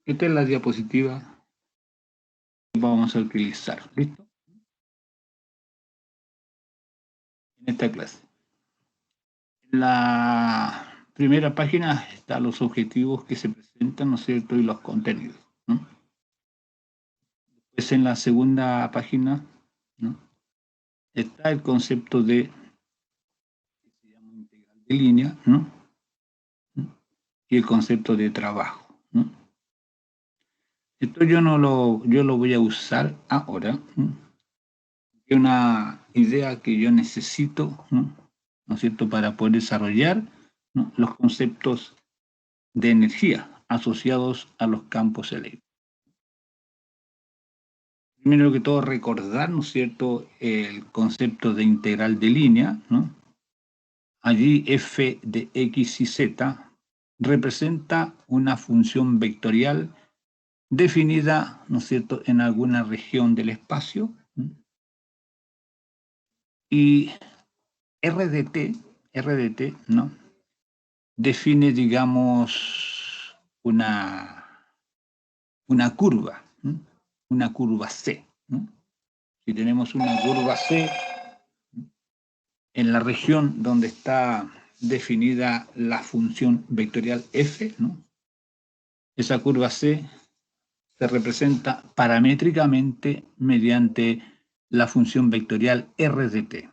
Esta es la diapositiva que vamos a utilizar. ¿Listo? En esta clase. En la primera página están los objetivos que se presentan, ¿no es cierto? Y los contenidos, ¿no? Pues en la segunda página, ¿no?, está el concepto de, que se llama integral de línea, ¿no?, y el concepto de trabajo, ¿no? Esto yo lo voy a usar ahora, ¿no?, es una idea que yo necesito, ¿no es cierto?, para poder desarrollar, ¿no?, los conceptos de energía asociados a los campos eléctricos. Primero que todo, recordar, ¿no es cierto?, el concepto de integral de línea, ¿no? Allí f de x y z representa una función vectorial definida, ¿no es cierto?, en alguna región del espacio, ¿no? Y R de t, ¿no?, define, digamos, una curva, ¿no?, una curva C, ¿no? Si tenemos una curva C en la región donde está definida la función vectorial f, ¿no?, esa curva C se representa paramétricamente mediante la función vectorial R de t.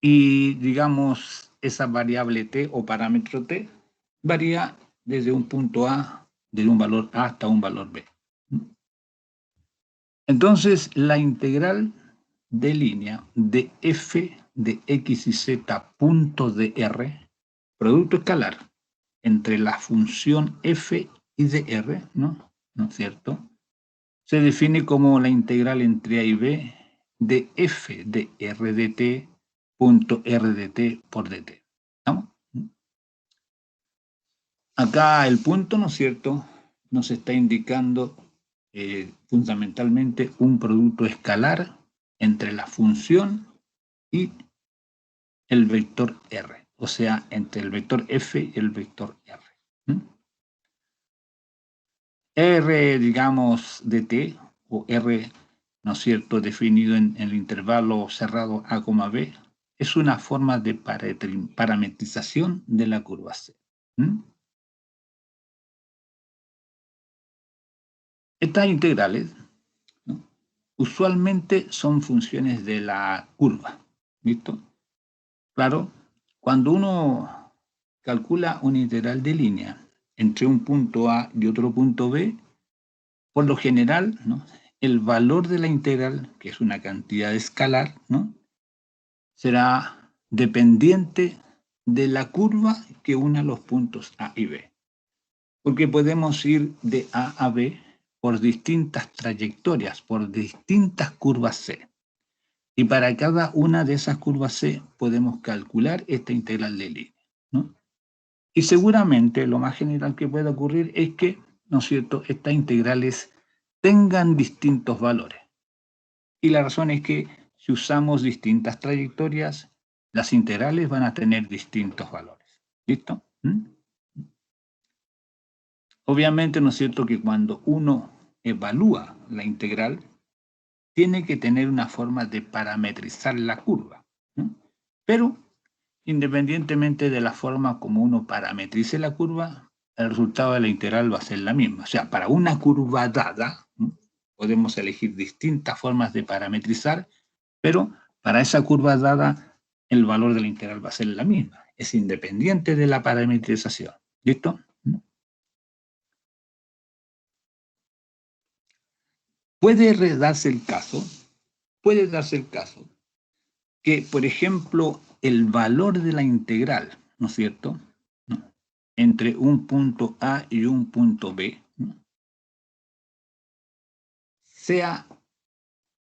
Y, digamos, esa variable t o parámetro t varía desde un punto A, desde un valor A hasta un valor B. Entonces, la integral de línea de f de x y z punto de r, producto escalar entre la función f y de r, ¿no es cierto?, se define como la integral entre a y b de f de r de t punto r de t por dt. ¿Estamos? Acá el punto, ¿no es cierto?, nos está indicando fundamentalmente un producto escalar entre la función y el vector r, o sea, entre el vector f y el vector r. R, digamos, de t, o R, ¿no es cierto?, definido en el intervalo cerrado A, B, es una forma de parametrización de la curva C. Estas integrales, ¿no?, usualmente son funciones de la curva. ¿Listo? Claro, cuando uno calcula una integral de línea entre un punto A y otro punto B, por lo general, ¿no?, el valor de la integral, que es una cantidad escalar, ¿no?, será dependiente de la curva que una los puntos A y B. Porque podemos ir de A a B por distintas trayectorias, por distintas curvas C. Y para cada una de esas curvas C podemos calcular esta integral de línea, ¿no? Y seguramente lo más general que puede ocurrir es que, ¿no es cierto?, estas integrales tengan distintos valores. Y la razón es que si usamos distintas trayectorias, las integrales van a tener distintos valores. ¿Listo? Obviamente, ¿no es cierto?, que cuando uno evalúa la integral, tiene que tener una forma de parametrizar la curva, ¿no? Pero, independientemente de la forma como uno parametrice la curva, el resultado de la integral va a ser la misma. O sea, para una curva dada, ¿no?, podemos elegir distintas formas de parametrizar, pero para esa curva dada, el valor de la integral va a ser la misma. Es independiente de la parametrización. ¿Listo? Puede darse el caso que, por ejemplo, el valor de la integral, ¿no es cierto?, ¿no?, entre un punto A y un punto B, ¿no?, sea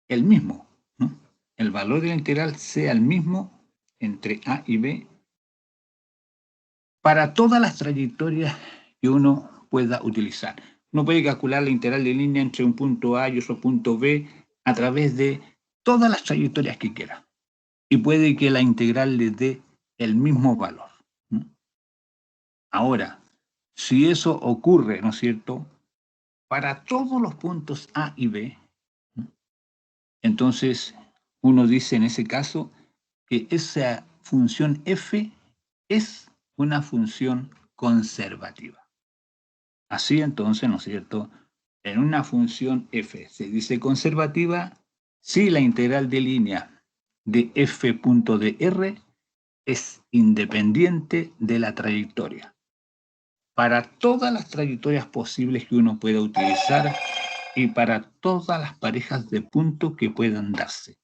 el mismo, ¿no?, el valor de la integral sea el mismo entre A y B para todas las trayectorias que uno pueda utilizar. Uno puede calcular la integral de línea entre un punto A y otro punto B a través de todas las trayectorias que quiera. Y puede que la integral le dé el mismo valor, ¿no? Ahora, si eso ocurre, ¿no es cierto?, para todos los puntos A y B, ¿no?, entonces uno dice en ese caso que esa función f es una función conservativa. Así entonces, ¿no es cierto?, en una función f se dice conservativa si la integral de línea de f punto de r es independiente de la trayectoria. Para todas las trayectorias posibles que uno pueda utilizar y para todas las parejas de puntos que puedan darse.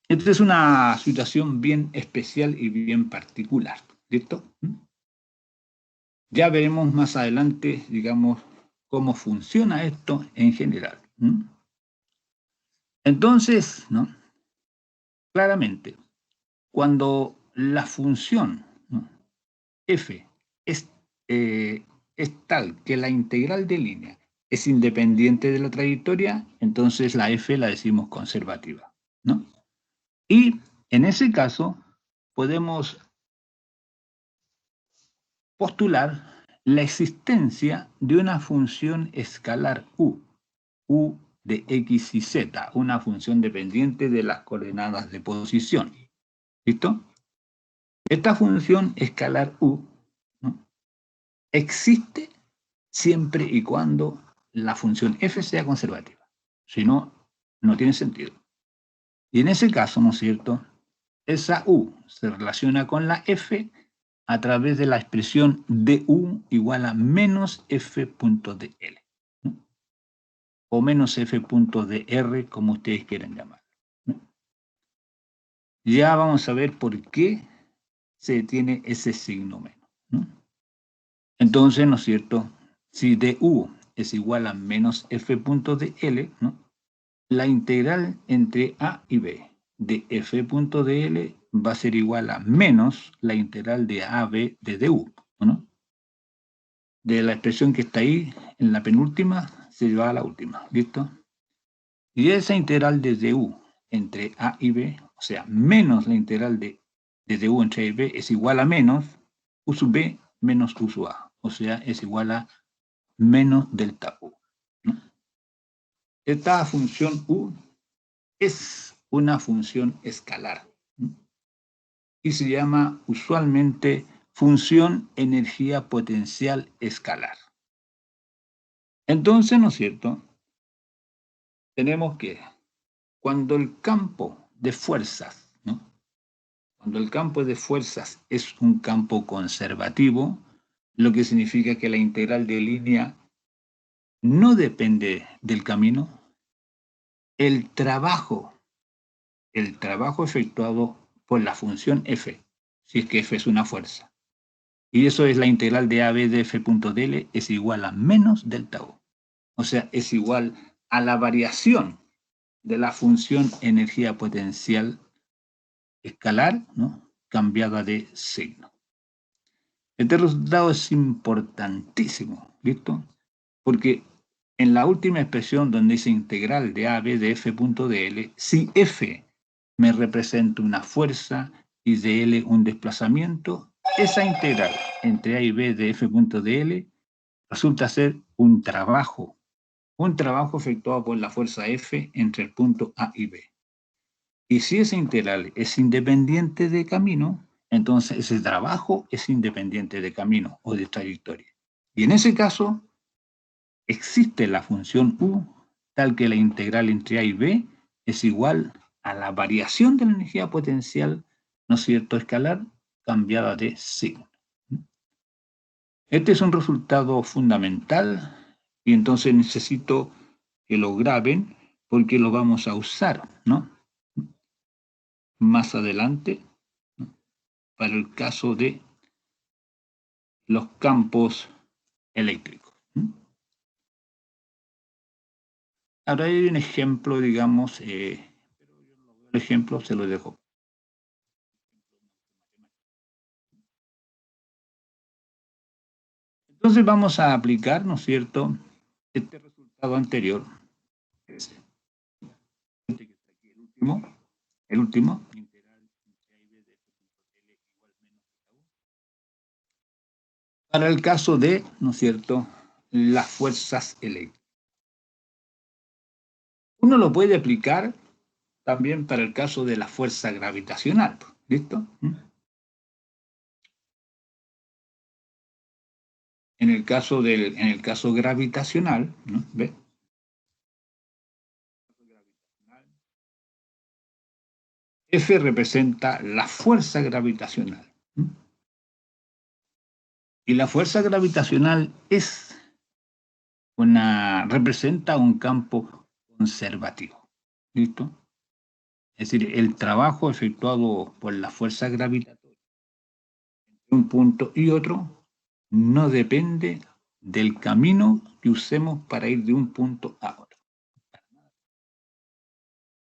Esta es una situación bien especial y bien particular, ¿listo? Ya veremos más adelante, digamos, cómo funciona esto en general. Entonces, ¿no?, claramente, cuando la función, ¿no?, f es tal que la integral de línea es independiente de la trayectoria, entonces la f la decimos conservativa, ¿no? Y en ese caso podemos postular la existencia de una función escalar u de x y z, una función dependiente de las coordenadas de posición. ¿Listo? Esta función escalar u, ¿no?, existe siempre y cuando la función f sea conservativa. Si no, no tiene sentido. Y en ese caso, ¿no es cierto?, esa u se relaciona con la f a través de la expresión du igual a menos f punto de L, ¿no?, o menos f punto de R, como ustedes quieran llamarlo, ¿no? Ya vamos a ver por qué se tiene ese signo menos, ¿no? Entonces, ¿no es cierto?, si du es igual a menos f punto de L, ¿no?, la integral entre a y b de f punto de L va a ser igual a menos la integral de AB de du, ¿no? De la expresión que está ahí, en la penúltima, se va a la última, ¿listo? Y esa integral de du entre a y b, o sea, menos la integral de du entre a y b, es igual a menos u sub b menos u sub a, o sea, es igual a menos delta u, ¿no? Esta función u es una función escalar, ¿no?, y se llama usualmente función energía potencial escalar. Entonces, ¿no es cierto?, tenemos que cuando el campo de fuerzas, ¿no?, cuando el campo de fuerzas es un campo conservativo, lo que significa que la integral de línea no depende del camino, el trabajo efectuado por la función f, si es que f es una fuerza, y eso es la integral de AB de f punto dl, es igual a menos delta U. O sea, es igual a la variación de la función energía potencial escalar, ¿no?, cambiada de signo. Este resultado es importantísimo, ¿listo? Porque en la última expresión donde dice integral de AB de f punto dl, si f me representa una fuerza y dl un desplazamiento, esa integral entre a y b de f punto dl resulta ser un trabajo efectuado por la fuerza F entre el punto A y B. Y si esa integral es independiente de camino, entonces ese trabajo es independiente de camino o de trayectoria. Y en ese caso, existe la función U tal que la integral entre A y B es igual a la variación de la energía potencial, ¿no es cierto?, escalar, cambiada de signo. Este es un resultado fundamental y entonces necesito que lo graben porque lo vamos a usar, ¿no?, más adelante, ¿no?, para el caso de los campos eléctricos. Ahora hay un ejemplo, digamos, el ejemplo se lo dejo. Entonces vamos a aplicar, ¿no es cierto?, este resultado anterior, el último, para el caso de, ¿no es cierto?, las fuerzas eléctricas. Uno lo puede aplicar también para el caso de la fuerza gravitacional. ¿Listo? En el caso gravitacional, ¿no? ¿Ve? F representa la fuerza gravitacional. Y la fuerza gravitacional representa un campo conservativo. ¿Listo? Es decir, el trabajo efectuado por la fuerza gravitatoria entre un punto y otro no depende del camino que usemos para ir de un punto a otro.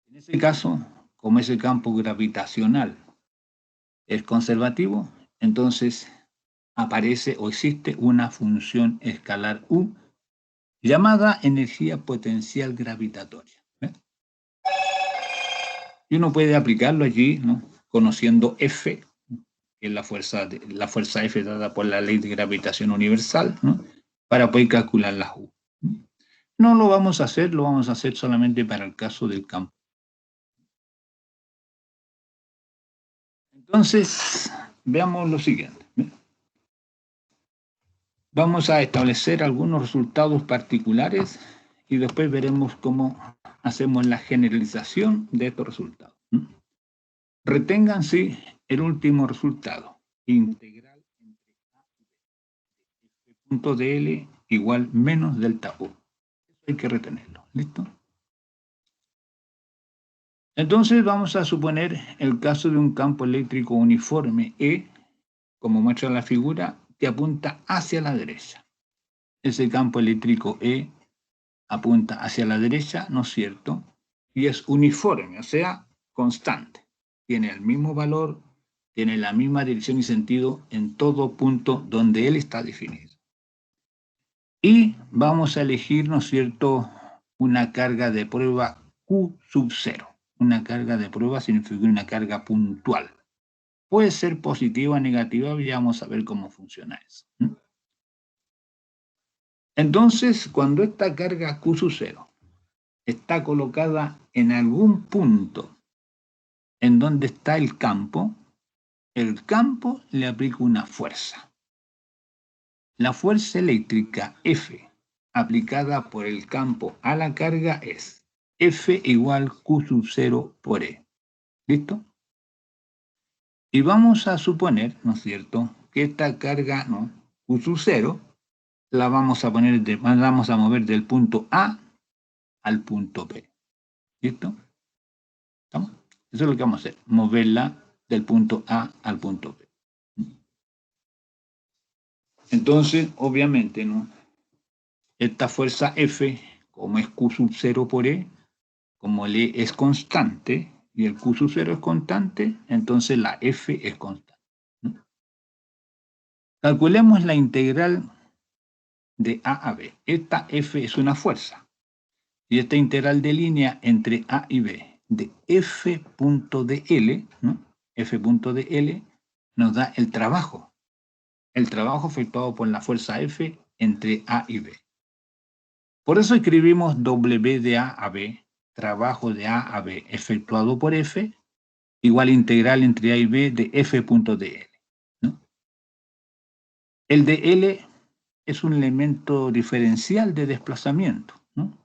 En ese caso, como ese campo gravitacional es conservativo, entonces aparece o existe una función escalar U llamada energía potencial gravitatoria. ¿Ve? Y uno puede aplicarlo allí, ¿no?, conociendo F, que es la fuerza F dada por la ley de gravitación universal, ¿no?, para poder calcular la U. No lo vamos a hacer, lo vamos a hacer solamente para el caso del campo. Entonces, veamos lo siguiente. Vamos a establecer algunos resultados particulares y después veremos cómo hacemos la generalización de estos resultados. Retengan, sí, el último resultado. Integral entre A y B. Punto de L igual menos delta U. Eso hay que retenerlo. ¿Listo? Entonces vamos a suponer el caso de un campo eléctrico uniforme E, como muestra la figura, que apunta hacia la derecha. Ese campo eléctrico E apunta hacia la derecha, ¿no es cierto? Y es uniforme, o sea, constante. Tiene el mismo valor, tiene la misma dirección y sentido en todo punto donde él está definido. Y vamos a elegir, ¿no es cierto?, una carga de prueba Q sub 0. Una carga de prueba significa una carga puntual. Puede ser positiva o negativa, y vamos a ver cómo funciona eso. Entonces, cuando esta carga Q sub 0 está colocada en algún punto en donde está el campo le aplica una fuerza. La fuerza eléctrica F aplicada por el campo a la carga es F igual Q sub 0 por E. ¿Listo? Y vamos a suponer, ¿no es cierto?, que esta carga, ¿no?, Q sub 0, la vamos a mover del punto A al punto B. ¿Listo? ¿Estamos? Eso es lo que vamos a hacer, moverla del punto A al punto B. Entonces, obviamente, ¿no?, esta fuerza F, como es Q sub 0 por E, como el E es constante y el Q sub 0 es constante, entonces la F es constante. Calculemos la integral de A a B. Esta F es una fuerza. Y esta integral de línea entre A y B de F punto de L, ¿no?, F punto de L nos da el trabajo efectuado por la fuerza F entre A y B. Por eso escribimos W de A a B, trabajo de A a B efectuado por F, igual integral entre A y B de F punto de L, ¿no? El de L es un elemento diferencial de desplazamiento, ¿no?,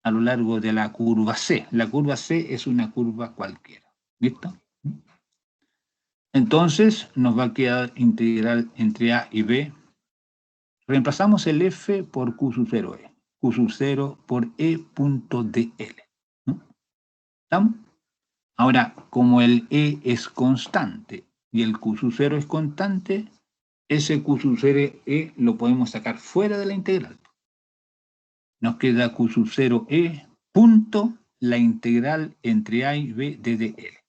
a lo largo de la curva C. La curva C es una curva cualquiera. ¿Listo? Entonces nos va a quedar integral entre A y B. Reemplazamos el F por Q sub 0E. Q sub 0 por E punto de L. ¿No? ¿Estamos? Ahora, como el E es constante y el Q sub 0 es constante, ese Q sub 0E lo podemos sacar fuera de la integral. Nos queda Q sub 0E punto la integral entre A y B de dl.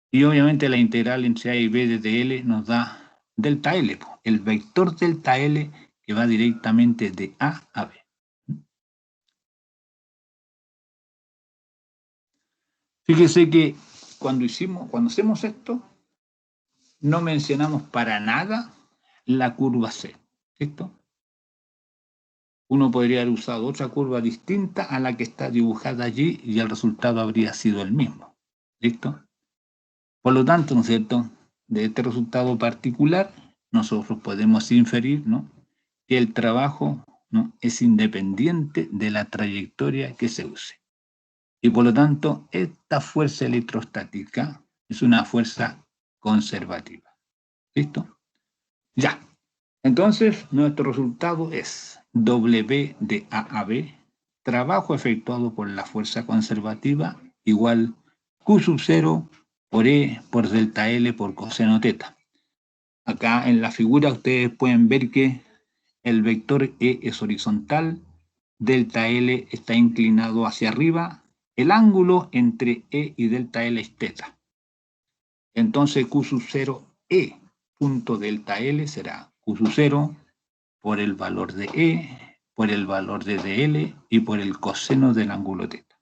Y obviamente la integral entre A y B de dl nos da delta L, el vector delta L que va directamente de A a B. Fíjese que cuando hacemos esto, no mencionamos para nada la curva C, ¿cierto? Uno podría haber usado otra curva distinta a la que está dibujada allí y el resultado habría sido el mismo. ¿Listo? Por lo tanto, ¿no es cierto? De este resultado particular, nosotros podemos inferir, ¿no?, que el trabajo, ¿no?, es independiente de la trayectoria que se use. Y por lo tanto, esta fuerza electrostática es una fuerza conservativa. ¿Listo? Ya. Entonces, nuestro resultado es W de A a B, trabajo efectuado por la fuerza conservativa, igual Q sub 0 por E por delta L por coseno teta. Acá en la figura ustedes pueden ver que el vector E es horizontal, delta L está inclinado hacia arriba, el ángulo entre E y delta L es teta. Entonces Q sub 0 E punto delta L será Q sub 0 por el valor de E, por el valor de dl y por el coseno del ángulo teta.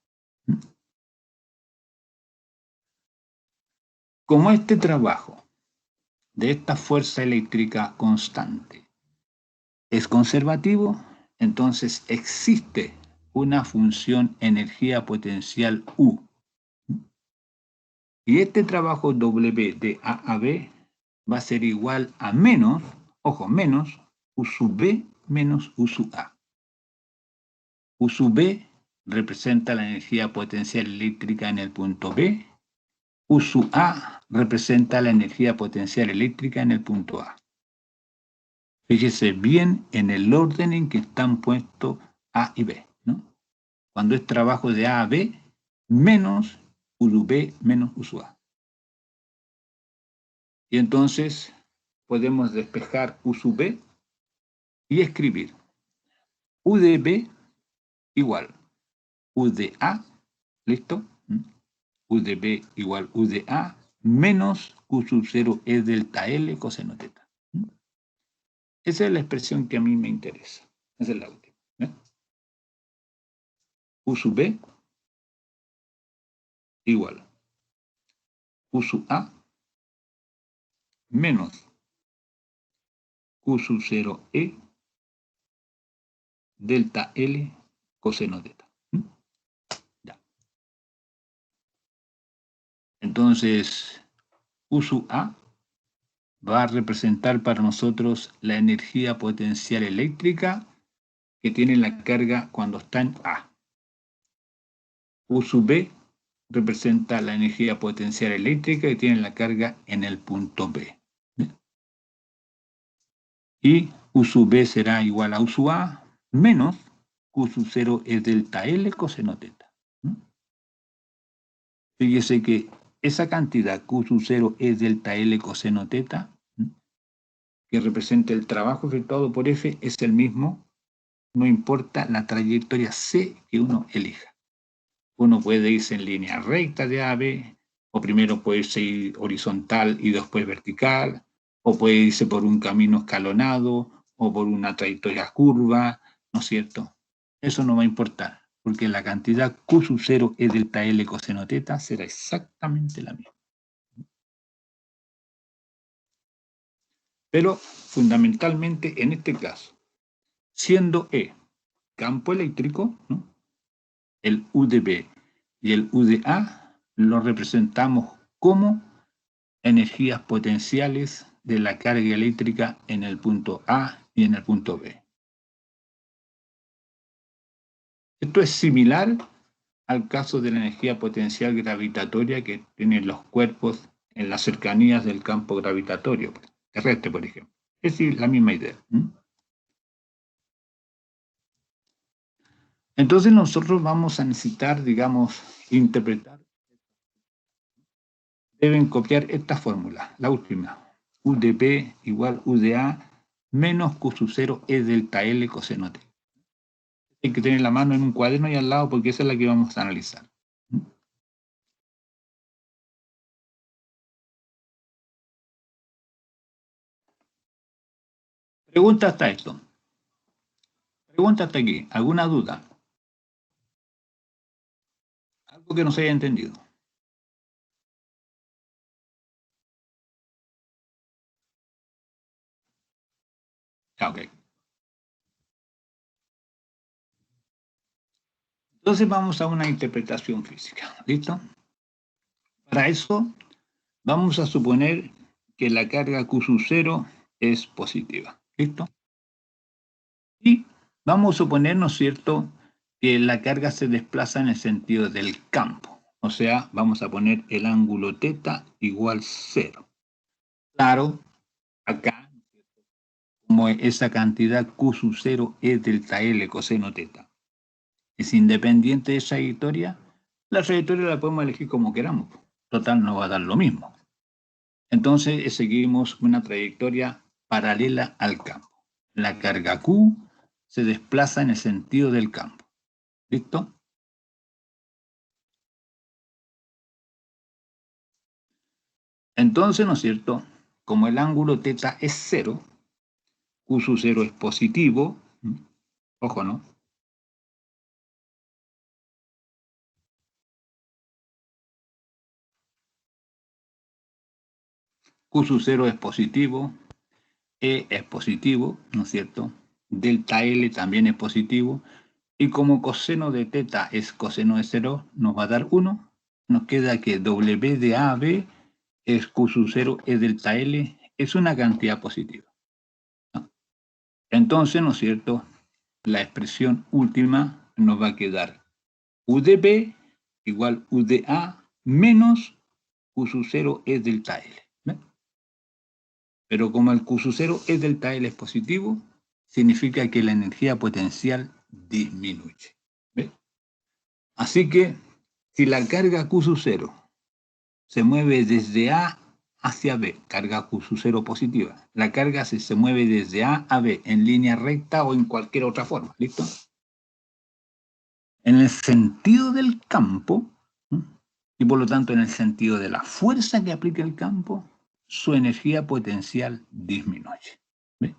Como este trabajo de esta fuerza eléctrica constante es conservativo, entonces existe una función energía potencial U. Y este trabajo W de A a B va a ser igual a menos, ojo, menos U sub B menos U sub A. U sub B representa la energía potencial eléctrica en el punto B. U sub A representa la energía potencial eléctrica en el punto A. Fíjese bien en el orden en que están puestos A y B, ¿no? Cuando es trabajo de A a B, menos U sub B menos U sub A. Y entonces podemos despejar U sub B y escribir U de B igual U de A, ¿listo? U de B igual U de A menos Q sub 0 es delta L coseno teta. Esa es la expresión que a mí me interesa. Esa es la última. U sub B igual Q sub A menos Q sub 0 E delta L coseno teta. Ya. Entonces, U sub A va a representar para nosotros la energía potencial eléctrica que tiene la carga cuando está en A. U sub B representa la energía potencial eléctrica que tiene la carga en el punto B. Y U sub B será igual a U sub A menos Q sub 0 es delta L coseno teta. Fíjese que esa cantidad Q sub 0 es delta L coseno teta, que representa el trabajo efectuado por F, es el mismo, no importa la trayectoria C que uno elija. Uno puede irse en línea recta de A a B, o primero puede irse horizontal y después vertical, o puede irse por un camino escalonado, o por una trayectoria curva, ¿no es cierto? Eso no va a importar, porque la cantidad Q sub 0 es delta L coseno teta será exactamente la misma. Pero fundamentalmente en este caso, siendo E campo eléctrico, ¿no?, el U de B y el U de A lo representamos como energías potenciales de la carga eléctrica en el punto A y en el punto B. Esto es similar al caso de la energía potencial gravitatoria que tienen los cuerpos en las cercanías del campo gravitatorio terrestre, por ejemplo. Es decir, la misma idea. Entonces nosotros vamos a necesitar, digamos, interpretar. Deben copiar esta fórmula, la última. U de B igual U de A menos Q sub 0 es delta L coseno T. Hay que tener la mano en un cuaderno y al lado porque esa es la que vamos a analizar. Pregunta hasta esto. Pregunta hasta aquí. ¿Alguna duda? Algo que no se haya entendido. Ok. Entonces vamos a una interpretación física. ¿Listo? Para eso vamos a suponer que la carga Q sub 0 es positiva. ¿Listo? Y vamos a suponer, ¿no es cierto?, que la carga se desplaza en el sentido del campo. O sea, vamos a poner el ángulo θ igual 0. Claro, acá, como esa cantidad Q sub 0 es delta L coseno θ, es independiente de esa trayectoria, la trayectoria la podemos elegir como queramos. Total, nos va a dar lo mismo. Entonces, seguimos una trayectoria paralela al campo. La carga Q se desplaza en el sentido del campo. ¿Listo? Entonces, ¿no es cierto? Como el ángulo θ es 0, Q sub 0 es positivo, ojo, ¿no? Q sub 0 es positivo, E es positivo, ¿no es cierto? Delta L también es positivo, y como coseno de θ es coseno de 0, nos va a dar 1. Nos queda que W de A a B es Q sub 0 es delta L, es una cantidad positiva, ¿no? Entonces, ¿no es cierto? La expresión última nos va a quedar U de B igual U de A menos Q sub 0 es delta L. ¿Ve? Pero como el Q sub 0 es delta L es positivo, significa que la energía potencial disminuye. ¿Ve? Así que si la carga Q sub 0 se mueve desde A hacia B, carga Q sub 0 positiva, la carga se mueve desde A a B en línea recta o en cualquier otra forma. ¿Listo? En el sentido del campo, ¿sí?, y por lo tanto en el sentido de la fuerza que aplica el campo, su energía potencial disminuye. ¿Ve?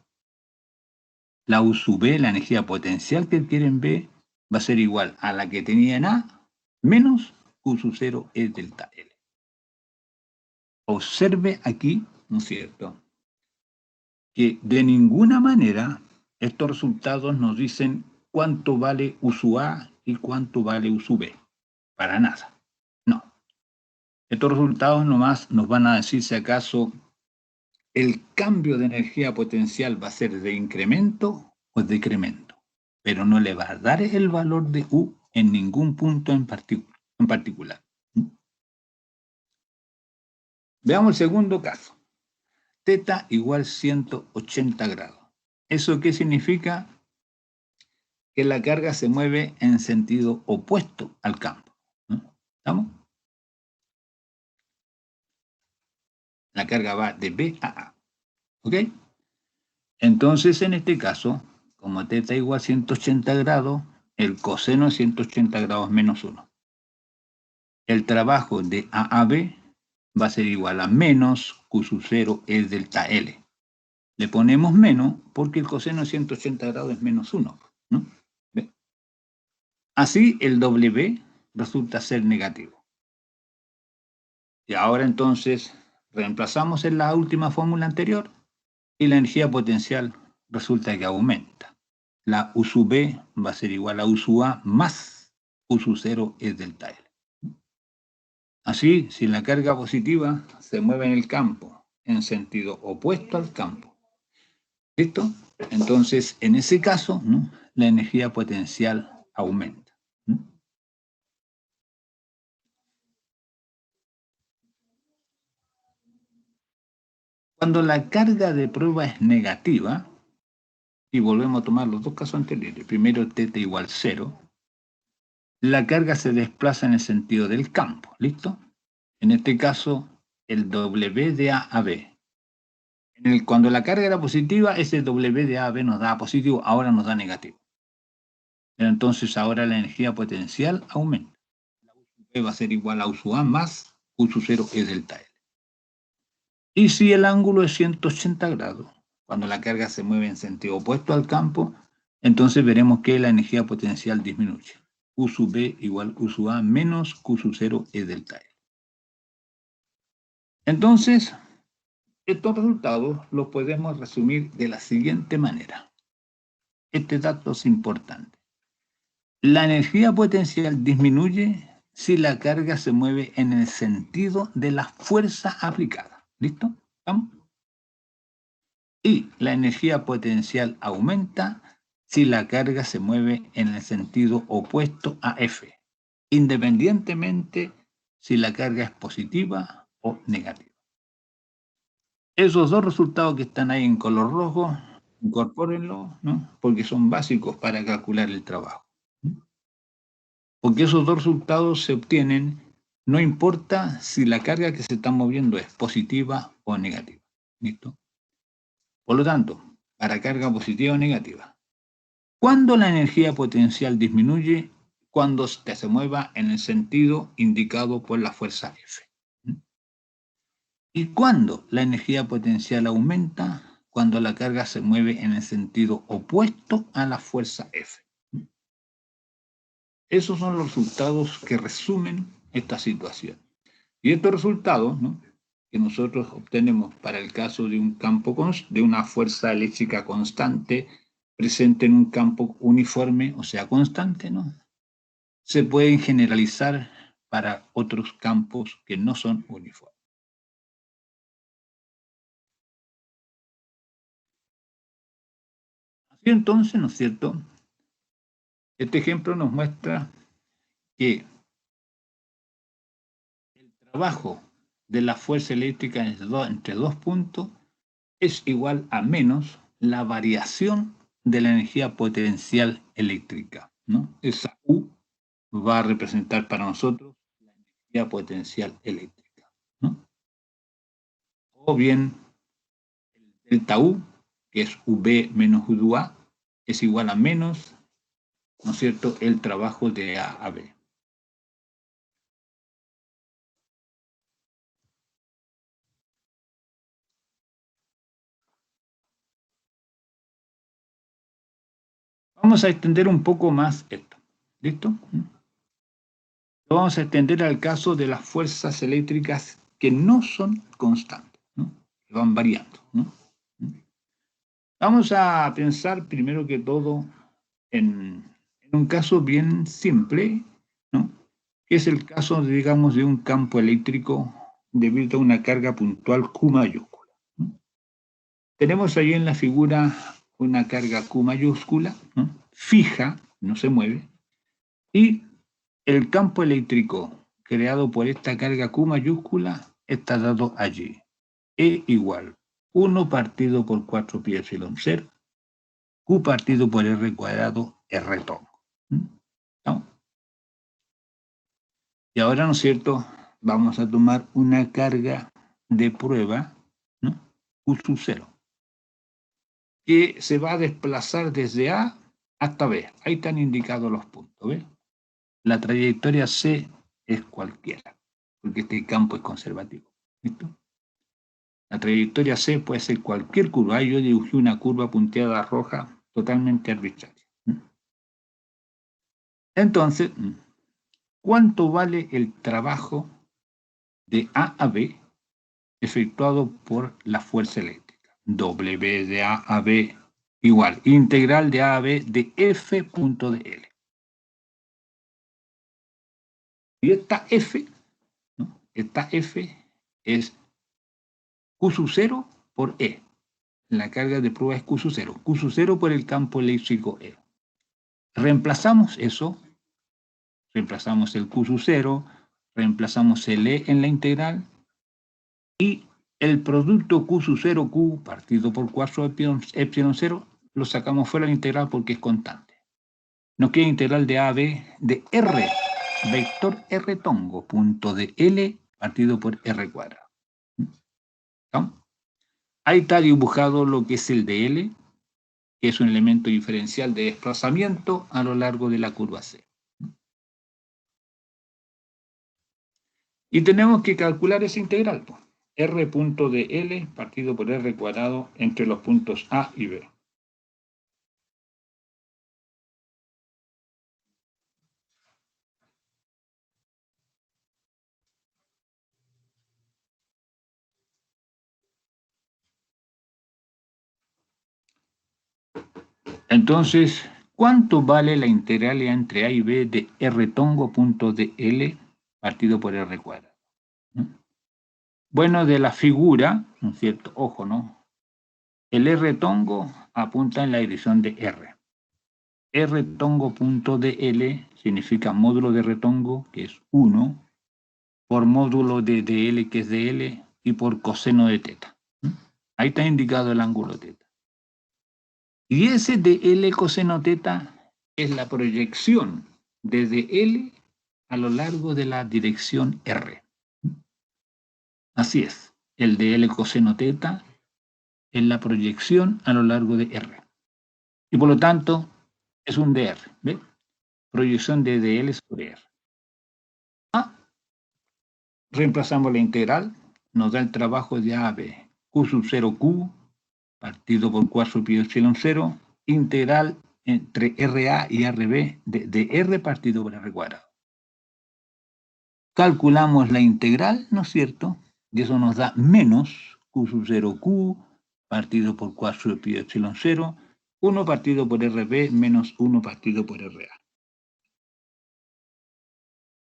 La U sub B, la energía potencial que adquiere en B, va a ser igual a la que tenía en A menos Q sub 0 es delta L. Observe aquí, ¿no es cierto?, que de ninguna manera estos resultados nos dicen cuánto vale U sub A y cuánto vale U sub B. Para nada. No. Estos resultados nomás nos van a decir si acaso el cambio de energía potencial va a ser de incremento o decremento, pero no le va a dar el valor de U en ningún punto en particular. Veamos el segundo caso. Θ igual 180 grados. ¿Eso qué significa? Que la carga se mueve en sentido opuesto al campo. ¿Estamos? La carga va de B a A. ¿Ok? Entonces, en este caso, como θ igual 180 grados, el coseno de 180 grados menos 1. El trabajo de A a B va a ser igual a menos Q sub 0 es delta L. Le ponemos menos porque el coseno de 180 grados es menos 1. ¿No? ¿Ve? Así, el W resulta ser negativo. Y ahora entonces reemplazamos en la última fórmula anterior y la energía potencial resulta que aumenta. La U sub B va a ser igual a U sub A más U sub 0 es delta L. Así, si la carga positiva se mueve en el campo en sentido opuesto al campo, ¿listo? Entonces, en ese caso, ¿no?, la energía potencial aumenta. Cuando la carga de prueba es negativa, y volvemos a tomar los dos casos anteriores, primero θ igual 0, la carga se desplaza en el sentido del campo, ¿listo? En este caso, el W de A a B. Cuando la carga era positiva, ese W de A a B nos da positivo, ahora nos da negativo. Pero entonces ahora la energía potencial aumenta. La U sub B va a ser igual a U sub A más U sub 0 es delta L. Y si el ángulo es 180 grados, cuando la carga se mueve en sentido opuesto al campo, entonces veremos que la energía potencial disminuye. U sub B igual U sub A menos Q sub 0 es delta L. Entonces, Estos resultados los podemos resumir de la siguiente manera. Este dato es importante. La energía potencial disminuye si la carga se mueve en el sentido de la fuerza aplicada. ¿Listo? ¿Vamos? Y la energía potencial aumenta si la carga se mueve en el sentido opuesto a F, independientemente si la carga es positiva o negativa. Esos dos resultados que están ahí en color rojo, incorpórenlos, ¿no? Porque son básicos para calcular el trabajo. Porque esos dos resultados se obtienen no importa si la carga que se está moviendo es positiva o negativa. ¿Listo? Por lo tanto, para carga positiva o negativa, ¿cuándo la energía potencial disminuye? Cuando se mueva en el sentido indicado por la fuerza F. ¿Y cuándo la energía potencial aumenta? Cuando la carga se mueve en el sentido opuesto a la fuerza F. Esos son los resultados que resumen esta situación. Y estos resultados, ¿no?, que nosotros obtenemos para el caso de un campo de una fuerza eléctrica constante presente en un campo uniforme, o sea, constante, ¿no?, se pueden generalizar para otros campos que no son uniformes. Así entonces, ¿no es cierto?, este ejemplo nos muestra que el trabajo de la fuerza eléctrica entre dos puntos es igual a menos la variación de la energía potencial eléctrica, ¿no? Esa U va a representar para nosotros la energía potencial eléctrica, ¿no? O bien el delta U, que es UB menos UA, es igual a menos, ¿no es cierto?, el trabajo de A a B. Vamos a extender un poco más esto. ¿Listo? Lo vamos a extender al caso de las fuerzas eléctricas que no son constantes, ¿no?, que van variando, ¿no? Vamos a pensar primero que todo en un caso bien simple, ¿no?, que es el caso, digamos, de un campo eléctrico debido a una carga puntual Q mayúscula, ¿no? Tenemos ahí en la figura una carga Q mayúscula, ¿no?, fija, no se mueve, y el campo eléctrico creado por esta carga Q mayúscula está dado allí. E igual 1 partido por 4 pi epsilon 0, Q partido por R cuadrado, R todo. ¿No? Y ahora, ¿no es cierto?, vamos a tomar una carga de prueba, ¿no?, Q sub 0, que se va a desplazar desde A hasta B. Ahí están indicados los puntos, ¿ves? La trayectoria C es cualquiera, porque este campo es conservativo. ¿Listo? La trayectoria C puede ser cualquier curva. Ahí yo dibujé una curva punteada roja totalmente arbitraria. Entonces, ¿cuánto vale el trabajo de A a B efectuado por la fuerza eléctrica? W de A a B igual integral de A a B de F punto de L. Y esta F, ¿no?, esta F es Q sub 0 por E. La carga de prueba es Q sub 0. Q sub 0 por el campo eléctrico E. Reemplazamos eso, reemplazamos el Q sub 0, reemplazamos el E en la integral y el producto Q sub 0, Q partido por 4 epsilon 0, lo sacamos fuera de la integral porque es constante. Nos queda integral de A a B de R, vector R tongo, punto de L partido por R cuadrado. ¿No? Ahí está dibujado lo que es el de L, que es un elemento diferencial de desplazamiento a lo largo de la curva C. Y tenemos que calcular esa integral, pues. R punto de L partido por R cuadrado entre los puntos A y B. Entonces, ¿cuánto vale la integral entre A y B de R tongo punto dl partido por R cuadrado? ¿No? Bueno, de la figura, ¿no es cierto? Ojo, ¿no? El R tongo apunta en la dirección de R. R tongo punto dl significa módulo de R tongo, que es 1, por módulo de dl, que es dl, y por coseno de teta. Ahí está indicado el ángulo teta. Y ese de L coseno teta es la proyección desde L a lo largo de la dirección R. Así es, el de L coseno teta es la proyección a lo largo de R. Y por lo tanto, es un dr, ¿ve? Proyección de dl sobre R. Reemplazamos la integral, nos da el trabajo de AB, Q sub 0Q, partido por 4 pi epsilon 0, integral entre RA y RB de R partido por R cuadrado. Calculamos la integral, ¿no es cierto? Y eso nos da menos Q sub 0Q partido por 4 pi epsilon 0, 1 partido por RB menos 1 partido por RA.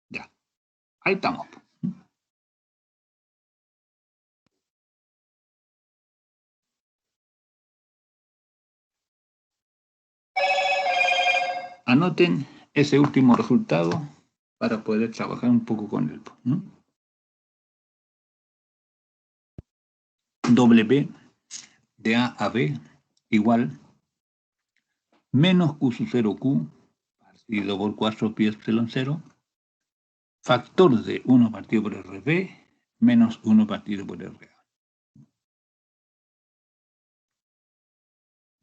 Ya, ahí estamos. Anoten ese último resultado para poder trabajar un poco con él, ¿no? W de A a B igual menos Q sub 0Q partido por 4 pi epsilon 0, factor de 1 partido por RB menos 1 partido por RA.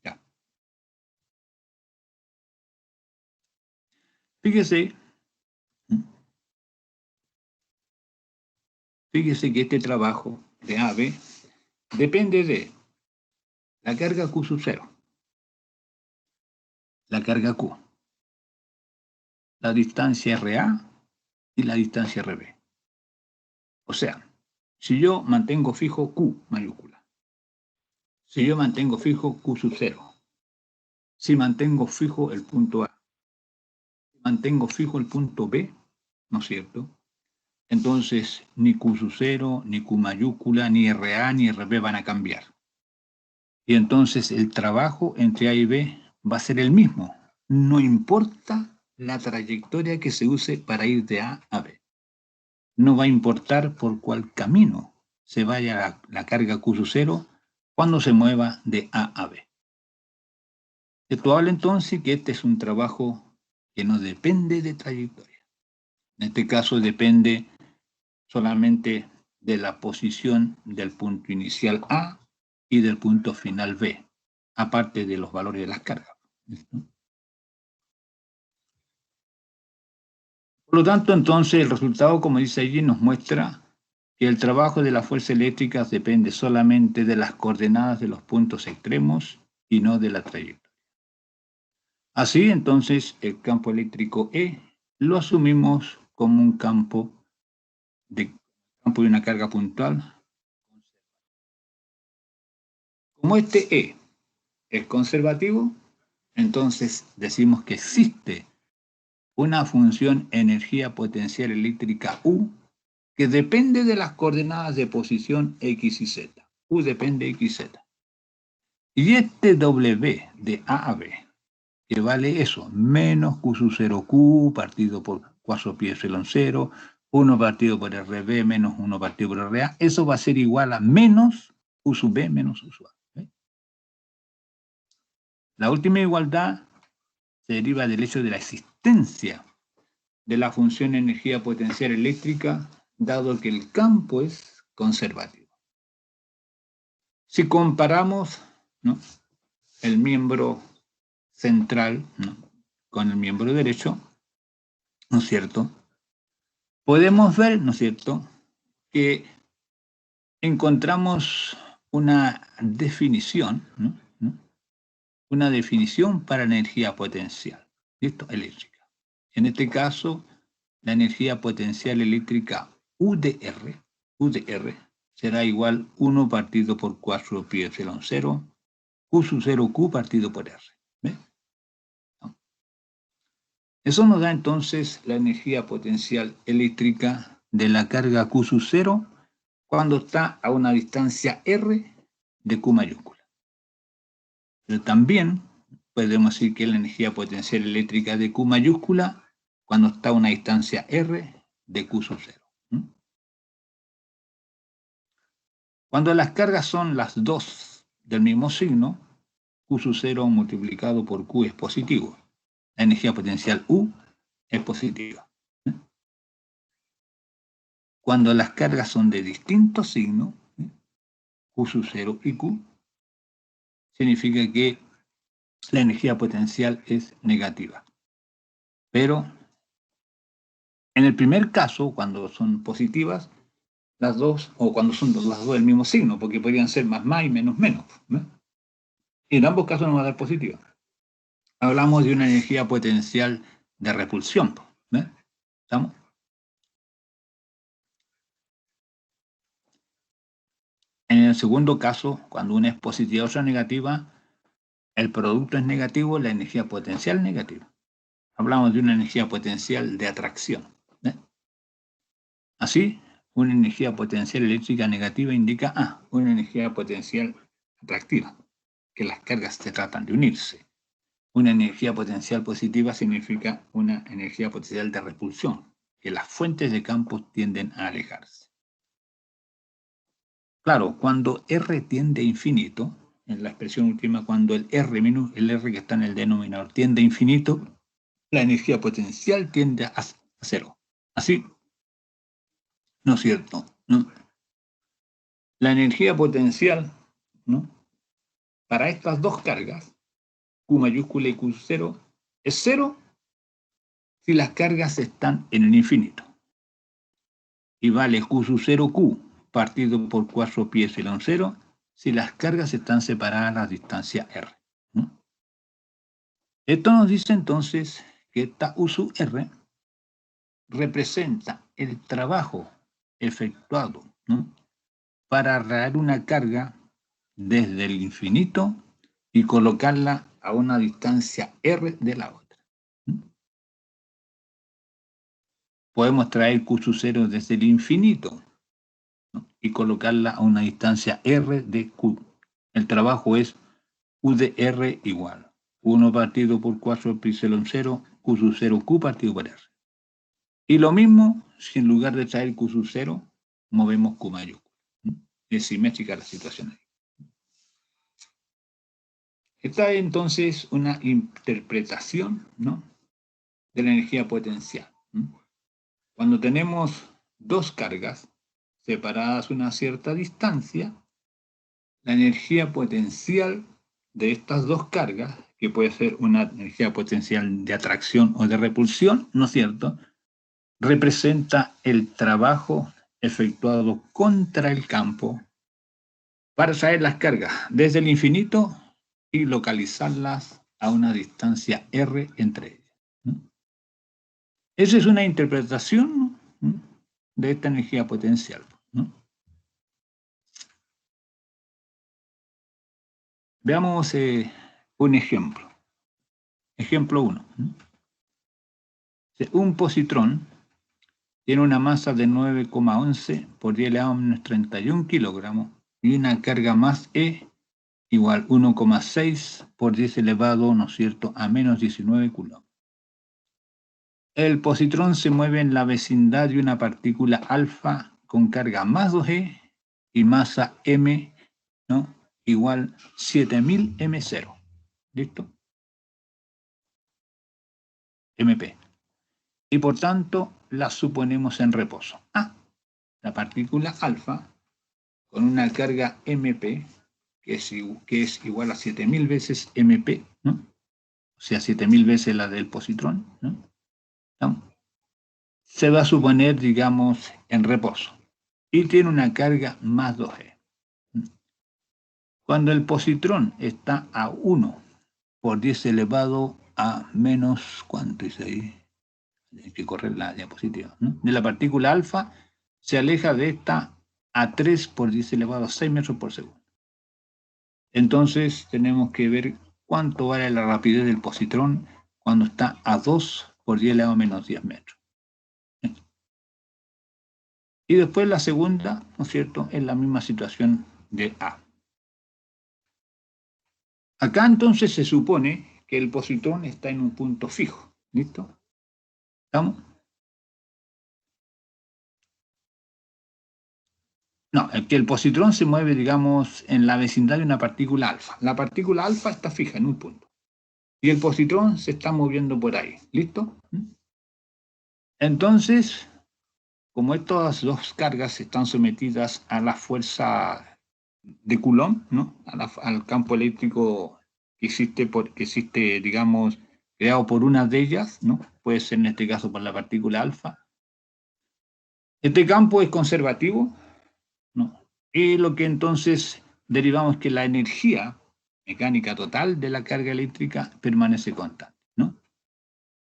Ya. Fíjese que este trabajo de AB depende de la carga Q sub 0, la carga Q, la distancia RA y la distancia RB. O sea, si yo mantengo fijo Q mayúscula, si yo mantengo fijo Q sub 0, si mantengo fijo el punto A, si mantengo fijo el punto B, ¿no es cierto? Entonces, ni Q sub 0, ni Q mayúscula, ni RA, ni RB van a cambiar. Y entonces el trabajo entre A y B va a ser el mismo. No importa la trayectoria que se use para ir de A a B. No va a importar por cuál camino se vaya la carga Q sub 0 cuando se mueva de A a B. Esto habla entonces que este es un trabajo que no depende de trayectoria. En este caso depende solamente de la posición del punto inicial A y del punto final B, aparte de los valores de las cargas. Por lo tanto, entonces, el resultado, como dice allí, nos muestra que el trabajo de las fuerzas eléctricas depende solamente de las coordenadas de los puntos extremos y no de la trayectoria. Así, entonces, el campo eléctrico E lo asumimos como un campo de una carga puntual. Como este E es conservativo, entonces decimos que existe una función energía potencial eléctrica U que depende de las coordenadas de posición X y Z. U depende de X y Z. Y este W de A a B, que vale eso, menos Q sub 0Q partido por 4 pi epsilon 0, 1 partido por RB menos 1 partido por RA, eso va a ser igual a menos U sub B menos U sub A. La última igualdad se deriva del hecho de la existencia de la función energía potencial eléctrica, dado que el campo es conservativo. Si comparamos, ¿no?, el miembro central, ¿no?, con el miembro derecho, ¿no es cierto?, podemos ver, ¿no es cierto?, que encontramos una definición, ¿no?, una definición para la energía potencial, ¿listo?, eléctrica. En este caso, la energía potencial eléctrica UDR será igual 1 partido por 4 pi epsilon 0, Q sub 0Q partido por R. ¿Ve? Eso nos da entonces la energía potencial eléctrica de la carga Q sub 0 cuando está a una distancia R de Q mayúscula. Pero también podemos decir que es la energía potencial eléctrica de Q mayúscula cuando está a una distancia R de Q sub 0. Cuando las cargas son las dos del mismo signo, Q sub 0 multiplicado por Q es positivo. La energía potencial U es positiva. Cuando las cargas son de distintos signos, Q sub 0 y Q, significa que la energía potencial es negativa. Pero en el primer caso, cuando son positivas, las dos, o cuando son las dos del mismo signo, porque podrían ser más y menos menos. Y en ambos casos nos va a dar positiva. Hablamos de una energía potencial de repulsión. ¿Estamos? En el segundo caso, cuando una es positiva y otra negativa, el producto es negativo, la energía potencial es negativa. Hablamos de una energía potencial de atracción. Así, una energía potencial eléctrica negativa indica una energía potencial atractiva, que las cargas se tratan de unirse. Una energía potencial positiva significa una energía potencial de repulsión, que las fuentes de campo tienden a alejarse. Claro, cuando R tiende a infinito, en la expresión última, cuando el R que está en el denominador tiende a infinito, la energía potencial tiende a cero. ¿Así? ¿No es cierto? ¿No? La energía potencial, ¿no?, para estas dos cargas, Q mayúscula y Q cero, es cero si las cargas están en el infinito. Y vale Q sub 0 Q partido por 4 pi epsilon 0 si las cargas están separadas a la distancia R. Esto nos dice entonces que esta U sub R representa el trabajo efectuado, ¿no?, para traer una carga desde el infinito y colocarla a una distancia R de la otra. Podemos traer Q sub 0 desde el infinito, ¿no?, y colocarla a una distancia R de Q. El trabajo es Q de R igual 1 partido por 4 pi epsilon 0, Q sub 0 Q partido por R. Y lo mismo si en lugar de traer Q sub 0, movemos Q mayúscula. Es simétrica la situación ahí. Esta es entonces una interpretación, ¿no?, de la energía potencial. Cuando tenemos dos cargas separadas a una cierta distancia, la energía potencial de estas dos cargas, que puede ser una energía potencial de atracción o de repulsión, ¿no es cierto?, representa el trabajo efectuado contra el campo para traer las cargas desde el infinito y localizarlas a una distancia R entre ellas. Esa es una interpretación, ¿no?, de esta energía potencial, ¿no? Veamos un ejemplo. Ejemplo 1. Un positrón tiene una masa de 9,11 por 10 elevado a menos 31 kilogramos y una carga más E igual 1,6 por 10 elevado, ¿no es cierto?, a menos 19 coulombs. El positrón se mueve en la vecindad de una partícula alfa con carga más 2e y masa m, ¿no?, igual 7000 m0. ¿Listo? MP. Y por tanto la suponemos en reposo. La partícula alfa con una carga MP que es igual a 7000 veces MP, ¿no?, o sea, 7000 veces la del positrón, ¿no?, se va a suponer, digamos, en reposo y tiene una carga más 2e. Cuando el positrón está a 1 por 10 elevado a menos, ¿cuánto dice ahí? Hay que correr la diapositiva, ¿no?, de la partícula alfa, se aleja de esta a 3 por 10 elevado a 6 metros por segundo. Entonces tenemos que ver cuánto vale la rapidez del positrón cuando está a 2 por 10 elevado a menos 10 metros. Y después la segunda, ¿no es cierto?, es la misma situación de A. Acá entonces se supone que el positrón está en un punto fijo. ¿Listo? ¿Estamos? No, es que el positrón se mueve, digamos, en la vecindad de una partícula alfa. La partícula alfa está fija en un punto. Y el positrón se está moviendo por ahí. ¿Listo? Entonces, como estas dos cargas están sometidas a la fuerza de Coulomb, ¿no?, al campo eléctrico que existe, digamos, creado por una de ellas, ¿no?, puede ser en este caso por la partícula alfa. Este campo es conservativo, ¿no?, y lo que entonces derivamos que la energía mecánica total de la carga eléctrica permanece constante, ¿no?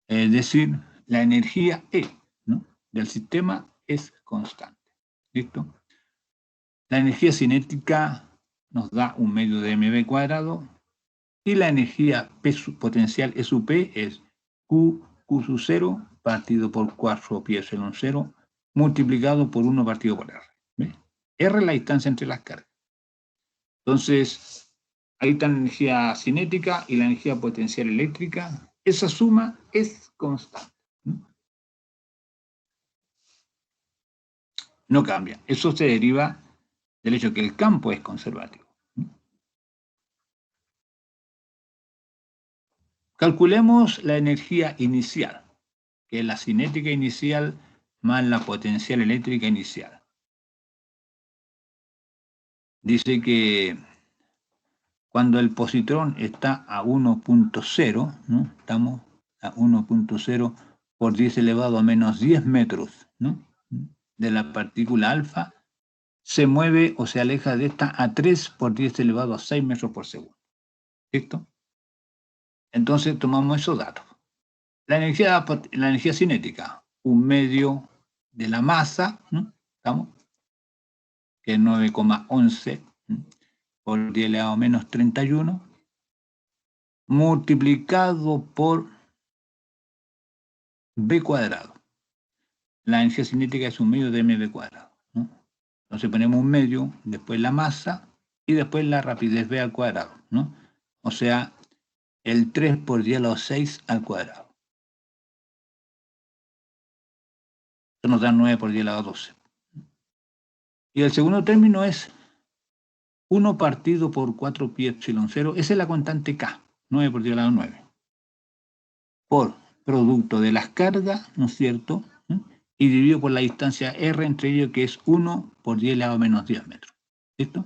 Es decir, la energía E, ¿no?, del sistema es constante. ¿Listo? La energía cinética nos da un medio de mv cuadrado y la energía P potencial E sub P es Q sub 0 partido por 4 pi epsilon 0 multiplicado por 1 partido por R. ¿Ve? R es la distancia entre las cargas. Entonces, ahí está la energía cinética y la energía potencial eléctrica. Esa suma es constante. No cambia. Eso se deriva del hecho que el campo es conservativo. Calculemos la energía inicial, que es la cinética inicial más la potencial eléctrica inicial. Dice que cuando el positrón está a 1.0, ¿no?, estamos a 1.0 por 10 elevado a menos 10 metros, ¿no?, de la partícula alfa, se mueve o se aleja de esta a 3 por 10 elevado a 6 metros por segundo. ¿Listo? Entonces tomamos esos datos. La energía cinética, un medio de la masa, ¿no?, ¿estamos?, que es 9,11 por 10 elevado a menos 31, multiplicado por b cuadrado. La energía cinética es un medio de mv cuadrado, ¿no? Entonces ponemos un medio, después la masa y después la rapidez v al cuadrado, ¿no? O sea, el 3 por 10 elevado a 6 al cuadrado. Esto nos da 9 por 10 elevado a 12. Y el segundo término es 1 partido por 4 pi epsilon 0. Esa es la constante K, 9 por 10 elevado a 9. Por producto de las cargas, ¿no es cierto?, y dividido por la distancia R entre ellos, que es 1 por 10 elevado a menos 10 metros. ¿Listo?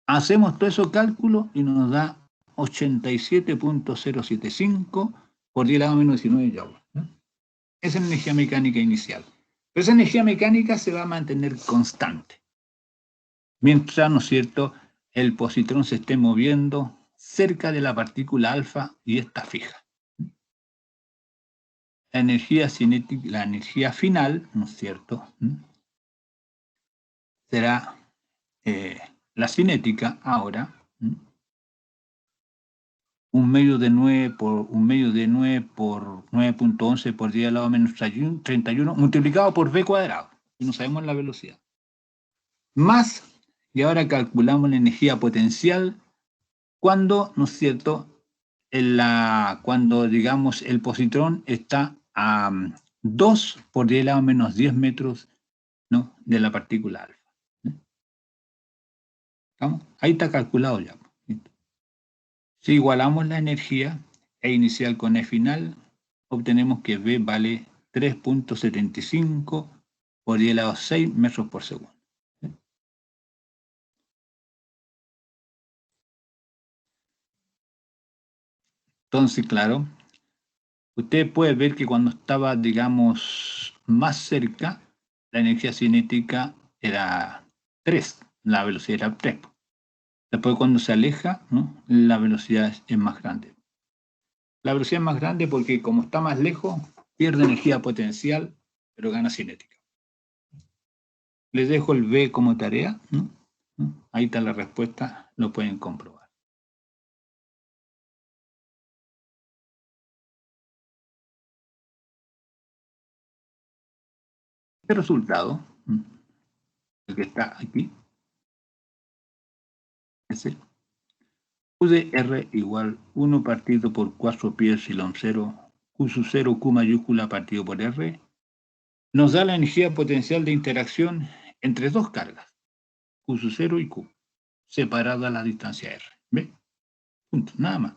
Hacemos todo esos cálculos y nos da 87.075 por 10 elevado a menos 19 joules. Esa es la energía mecánica inicial. Pero esa energía mecánica se va a mantener constante, mientras, ¿no es cierto?, el positrón se esté moviendo cerca de la partícula alfa y está fija. La energía cinética, la energía final, ¿no es cierto?, será la cinética ahora, un medio de 9 por 9.11 por 10 elevado a menos 31 multiplicado por v cuadrado, y no sabemos la velocidad. Más, y ahora calculamos la energía potencial cuando, ¿no es cierto?, cuando, digamos, el positrón está a 2 por 10 elevado a menos 10 metros, ¿no?, de la partícula alfa. ¿Estamos? Ahí está calculado ya. Si igualamos la energía E inicial con E final, obtenemos que V vale 3.75 por 10 elevado a 6 metros por segundo. Entonces, claro, usted puede ver que cuando estaba, digamos, más cerca, la energía cinética era 3, la velocidad era 3. Después, cuando se aleja, ¿no?, la velocidad es más grande. La velocidad es más grande porque, como está más lejos, pierde energía potencial, pero gana cinética. Les dejo el B como tarea, ¿no? Ahí está la respuesta, lo pueden comprobar. Este resultado, el que está aquí, ese, Q de R igual 1 partido por 4 pi epsilon 0, Q sub 0, Q mayúscula partido por R, nos da la energía potencial de interacción entre dos cargas, Q sub 0 y Q, separada a la distancia R. ¿Ve? Punto, nada más.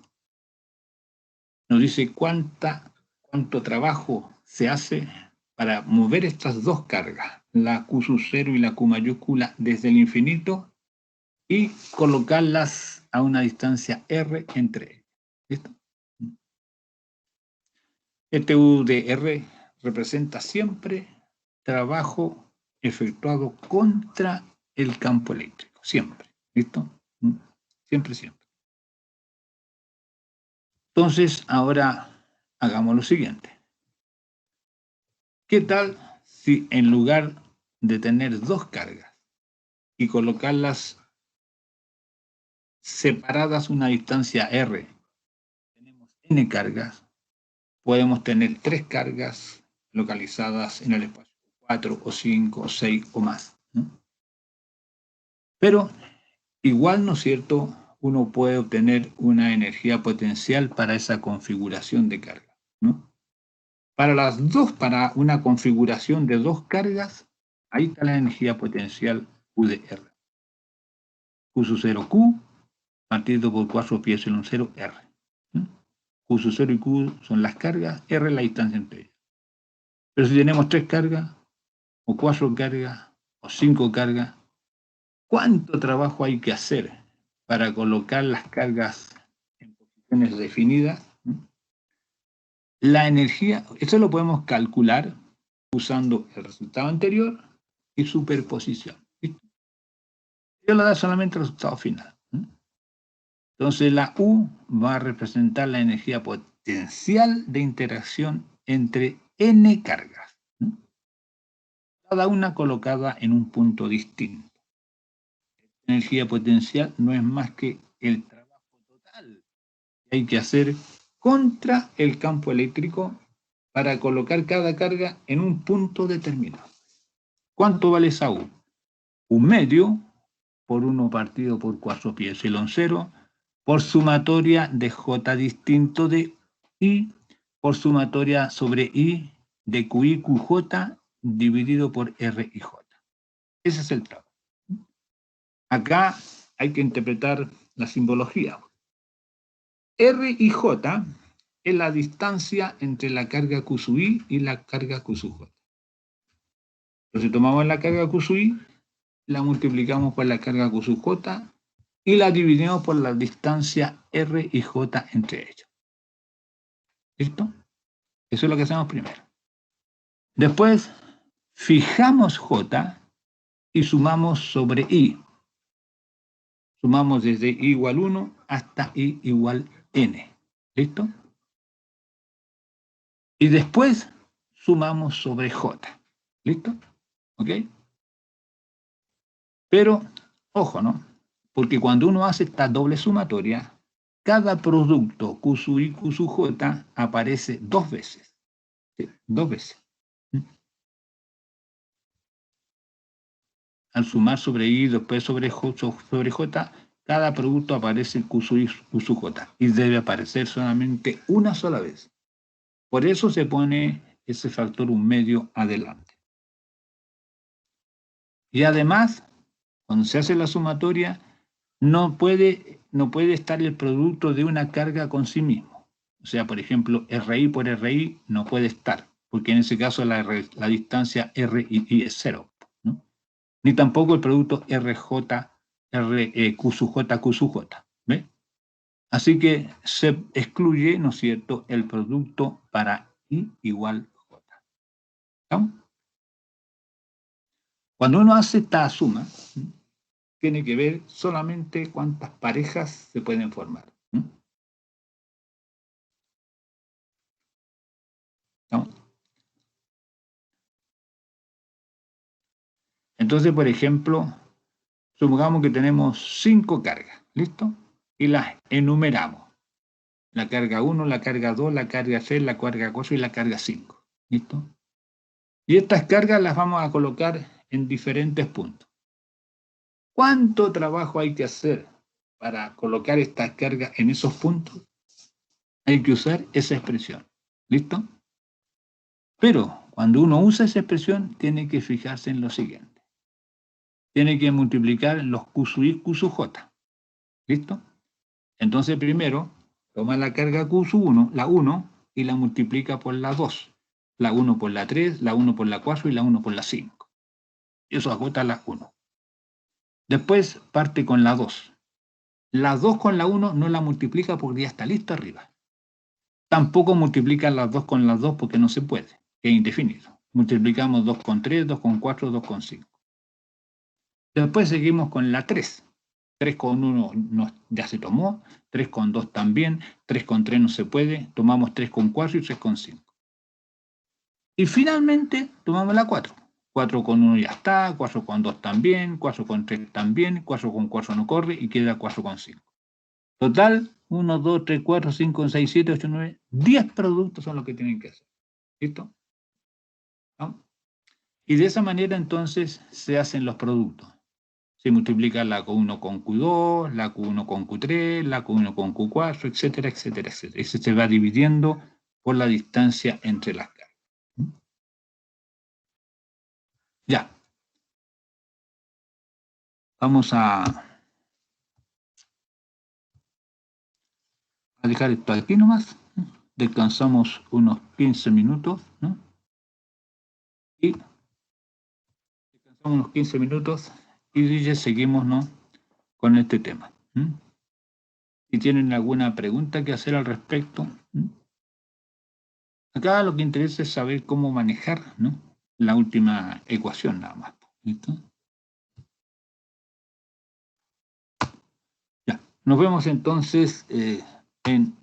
Nos dice cuánto trabajo se hace para mover estas dos cargas, la Q sub 0 y la Q mayúscula, desde el infinito y colocarlas a una distancia R entre ellas. ¿Listo? Este U de R representa siempre trabajo efectuado contra el campo eléctrico. Siempre. ¿Listo? Siempre, siempre. Entonces, ahora hagamos lo siguiente. ¿Qué tal si en lugar de tener dos cargas y colocarlas separadas una distancia R, tenemos N cargas, podemos tener 3 cargas localizadas en el espacio, 4 o 5 o 6 o más, ¿no? Pero igual, ¿no es cierto?, uno puede obtener una energía potencial para esa configuración de carga, ¿no? Para una configuración de dos cargas, ahí está la energía potencial U de R. Q sub 0 Q partido por 4 pi epsilon 0 R. Q sub 0 y Q son las cargas, R la distancia entre ellas. Pero si tenemos 3 cargas, o 4 cargas, o 5 cargas, ¿cuánto trabajo hay que hacer para colocar las cargas en posiciones definidas? La energía, esto lo podemos calcular usando el resultado anterior y superposición. ¿Listo? Yo le da solamente el resultado final. Entonces la U va a representar la energía potencial de interacción entre N cargas, cada una colocada en un punto distinto. La energía potencial no es más que el trabajo total que hay que hacer contra el campo eléctrico para colocar cada carga en un punto determinado. ¿Cuánto vale esa U? Un medio por 1 partido por 4 pi epsilon 0 por sumatoria de J distinto de I por sumatoria sobre I de QI QJ dividido por R y J. Ese es el trabajo. Acá hay que interpretar la simbología. R y J es la distancia entre la carga Q sub I y la carga Q sub J. Entonces tomamos la carga Q sub I, la multiplicamos por la carga Q sub J y la dividimos por la distancia R y J entre ellos. ¿Listo? Eso es lo que hacemos primero. Después, fijamos J y sumamos sobre I. Sumamos desde I igual 1 hasta I igual N. ¿Listo? Y después sumamos sobre J. ¿Listo? ¿Ok? Pero, ojo, ¿no? Porque cuando uno hace esta doble sumatoria, cada producto Q sub I, Q sub J aparece dos veces. ¿Sí? Dos veces. Al sumar sobre I y después sobre J, cada producto aparece Q sub I, Q sub J. Y debe aparecer solamente una sola vez. Por eso se pone ese factor un medio adelante. Y además, cuando se hace la sumatoria, no puede estar el producto de una carga con sí mismo. O sea, por ejemplo, RI por RI no puede estar, porque en ese caso la distancia R y I es 0, ¿no? Ni tampoco el producto RJ, Q sub J, Q sub J. ¿Ve? Así que se excluye, ¿no es cierto?, el producto para I igual J. ¿No? Cuando uno hace esta suma, tiene que ver solamente cuántas parejas se pueden formar. ¿No? Entonces, por ejemplo, supongamos que tenemos 5 cargas, ¿listo? Y las enumeramos. La carga 1, la carga 2, la carga 6, la carga 4 y la carga 5, ¿listo? Y estas cargas las vamos a colocar en diferentes puntos. ¿Cuánto trabajo hay que hacer para colocar estas cargas en esos puntos? Hay que usar esa expresión. ¿Listo? Pero cuando uno usa esa expresión, tiene que fijarse en lo siguiente. Tiene que multiplicar los Q sub I, Q sub J. ¿Listo? Entonces primero, toma la carga Q sub 1, la 1, y la multiplica por la 2. La 1 por la 3, la 1 por la 4 y la 1 por la 5. Eso agota la 1. Después parte con la 2. La 2 con la 1 no la multiplica porque ya está lista arriba. Tampoco multiplica las 2 con las 2 porque no se puede, es indefinido. Multiplicamos 2 con 3, 2 con 4, 2 con 5. Después seguimos con la 3. 3 con 1 ya se tomó, 3 con 2 también, 3 con 3 no se puede, tomamos 3 con 4 y 3 con 5. Y finalmente tomamos la 4. 4 con 1 ya está, 4 con 2 también, 4 con 3 también, 4 con 4 no corre y queda 4 con 5. Total, 1, 2, 3, 4, 5, 6, 7, 8, 9, 10 productos son los que tienen que hacer. ¿Listo? ¿No? Y de esa manera entonces se hacen los productos. Se multiplica la Q1 con Q2, la Q1 con Q3, la Q1 con Q4, etcétera, etcétera, etcétera. Y se va dividiendo por la distancia entre las cargas. Ya. Vamos a dejar esto aquí nomás. Descansamos unos 15 minutos, ¿no? Y descansamos unos 15 minutos y ya seguimos, ¿no?, con este tema. Si tienen alguna pregunta que hacer al respecto. Acá lo que interesa es saber cómo manejar, ¿no?, la última ecuación nada más. ¿Listo? Ya. Nos vemos entonces en